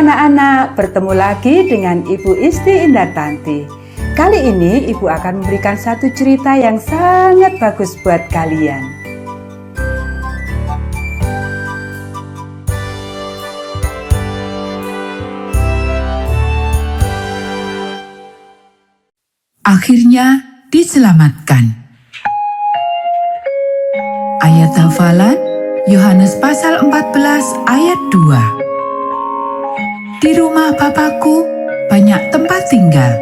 anak-anak, bertemu lagi dengan Ibu Isti Indartanti. Kali ini Ibu akan memberikan satu cerita yang sangat bagus buat kalian. Akhirnya diselamatkan. Ayat hafalan Yohanes pasal 14 ayat 2. Di rumah Bapakku banyak tempat tinggal.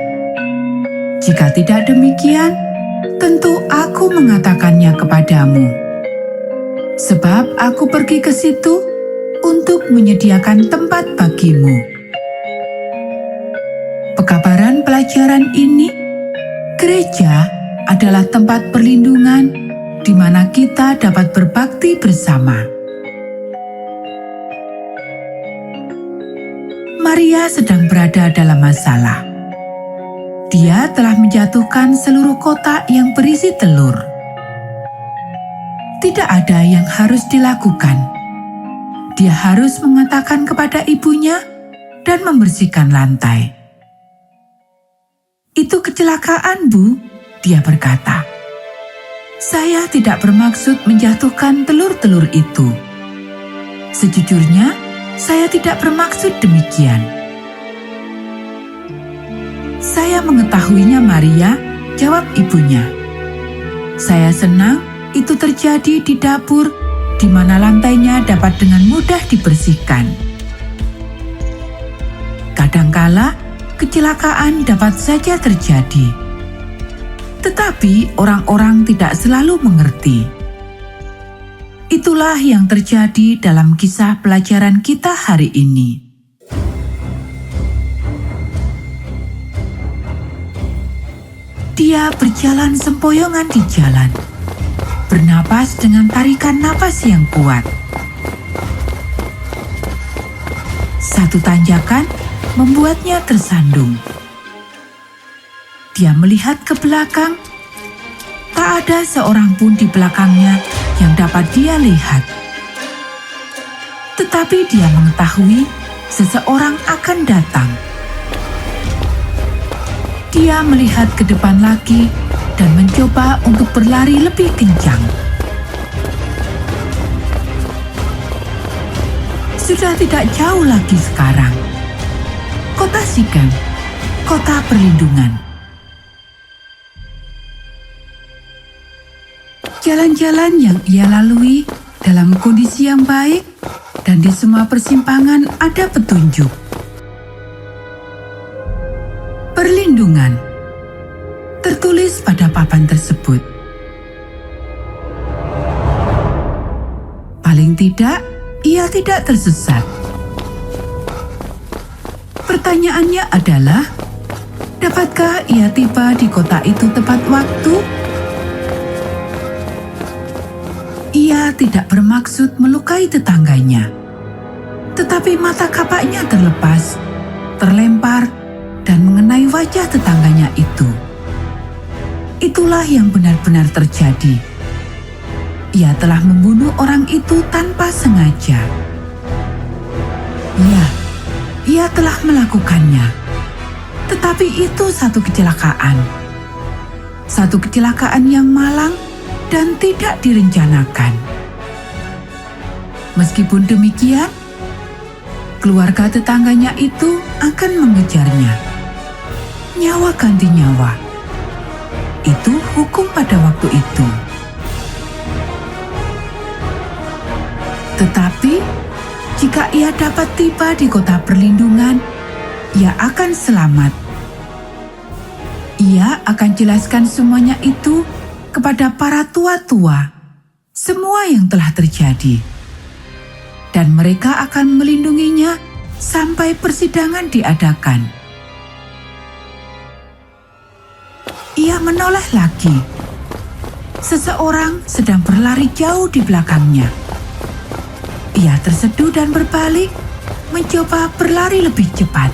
Jika tidak demikian, tentu aku mengatakannya kepadamu. Sebab aku pergi ke situ untuk menyediakan tempat bagimu. Pekabaran pelajaran ini, gereja adalah tempat perlindungan di mana kita dapat berbakti bersama. Maria sedang berada dalam masalah. Dia telah menjatuhkan seluruh kotak yang berisi telur. Tidak ada yang harus dilakukan. Dia harus mengatakan kepada ibunya dan membersihkan lantai. "Itu kecelakaan, Bu," dia berkata. "Saya tidak bermaksud menjatuhkan telur-telur itu. Sejujurnya, saya tidak bermaksud demikian." "Saya mengetahuinya, Maria," jawab ibunya. "Saya senang itu terjadi di dapur di mana lantainya dapat dengan mudah dibersihkan. Kadangkala kecelakaan dapat saja terjadi, tetapi orang-orang tidak selalu mengerti." Itulah yang terjadi dalam kisah pelajaran kita hari ini. Dia berjalan sempoyongan di jalan, bernapas dengan tarikan napas yang kuat. Satu tanjakan membuatnya tersandung. Dia melihat ke belakang. Tak ada seorang pun di belakangnya yang dapat dia lihat. Tetapi dia mengetahui seseorang akan datang. Dia melihat ke depan lagi dan mencoba untuk berlari lebih kencang. Sudah tidak jauh lagi sekarang. Kota Sikem, kota perlindungan. Jalan-jalan yang ia lalui dalam kondisi yang baik dan di semua persimpangan ada petunjuk. Perlindungan tertulis pada papan tersebut. Paling tidak, ia tidak tersesat. Pertanyaannya adalah, dapatkah ia tiba di kota itu tepat waktu? Ia tidak bermaksud melukai tetangganya, tetapi mata kapaknya terlepas, terlempar, dan mengenai wajah tetangganya itu. Itulah yang benar-benar terjadi. Ia telah membunuh orang itu tanpa sengaja. Ya, ia telah melakukannya. Tetapi itu satu kecelakaan. Satu kecelakaan yang malang dan tidak direncanakan. Meskipun demikian, keluarga tetangganya itu akan mengejarnya. Nyawa ganti nyawa. Itu hukum pada waktu itu. Tetapi, jika ia dapat tiba di kota perlindungan, ia akan selamat. Ia akan jelaskan semuanya itu kepada para tua-tua, semua yang telah terjadi. Dan mereka akan melindunginya sampai persidangan diadakan. Ia menoleh lagi. Seseorang sedang berlari jauh di belakangnya. Ia terseduh dan berbalik, mencoba berlari lebih cepat.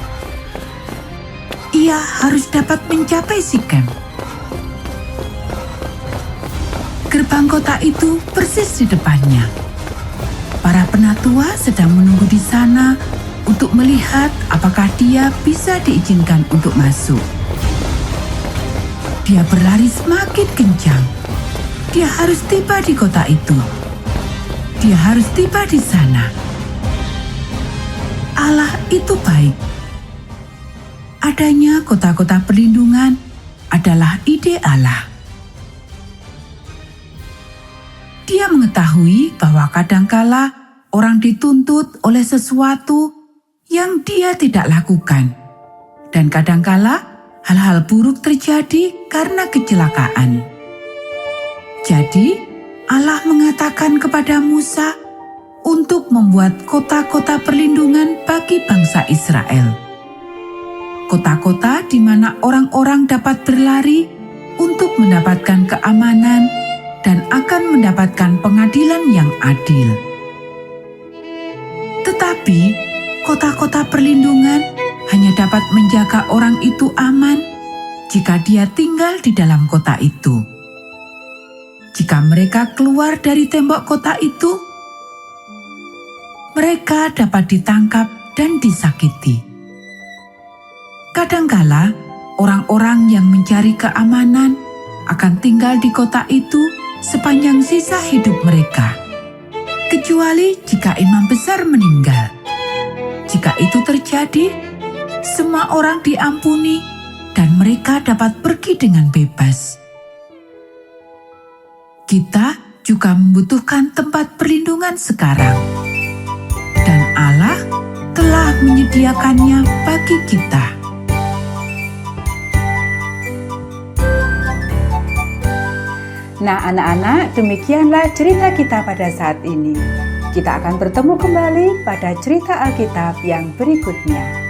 Ia harus dapat mencapai Sikem. Gerbang kota itu persis di depannya. Para penatua sedang menunggu di sana untuk melihat apakah dia bisa diizinkan untuk masuk. Dia berlari semakin kencang. Dia harus tiba di kota itu. Dia harus tiba di sana. Allah itu baik. Adanya kota-kota perlindungan adalah ide Allah. Dia mengetahui bahwa kadangkala orang dituntut oleh sesuatu yang dia tidak lakukan. Dan kadangkala hal-hal buruk terjadi karena kecelakaan. Jadi, Allah mengatakan kepada Musa untuk membuat kota-kota perlindungan bagi bangsa Israel. Kota-kota di mana orang-orang dapat berlari untuk mendapatkan keamanan dan akan mendapatkan pengadilan yang adil. Tetapi, kota-kota perlindungan hanya dapat menjaga orang itu aman jika dia tinggal di dalam kota itu. Jika mereka keluar dari tembok kota itu, mereka dapat ditangkap dan disakiti. Kadangkala, orang-orang yang mencari keamanan akan tinggal di kota itu sepanjang sisa hidup mereka, kecuali jika imam besar meninggal. Jika itu terjadi, semua orang diampuni dan mereka dapat pergi dengan bebas. Kita juga membutuhkan tempat perlindungan sekarang, dan Allah telah menyediakannya bagi kita. Nah anak-anak, demikianlah cerita kita pada saat ini. Kita akan bertemu kembali pada cerita Alkitab yang berikutnya.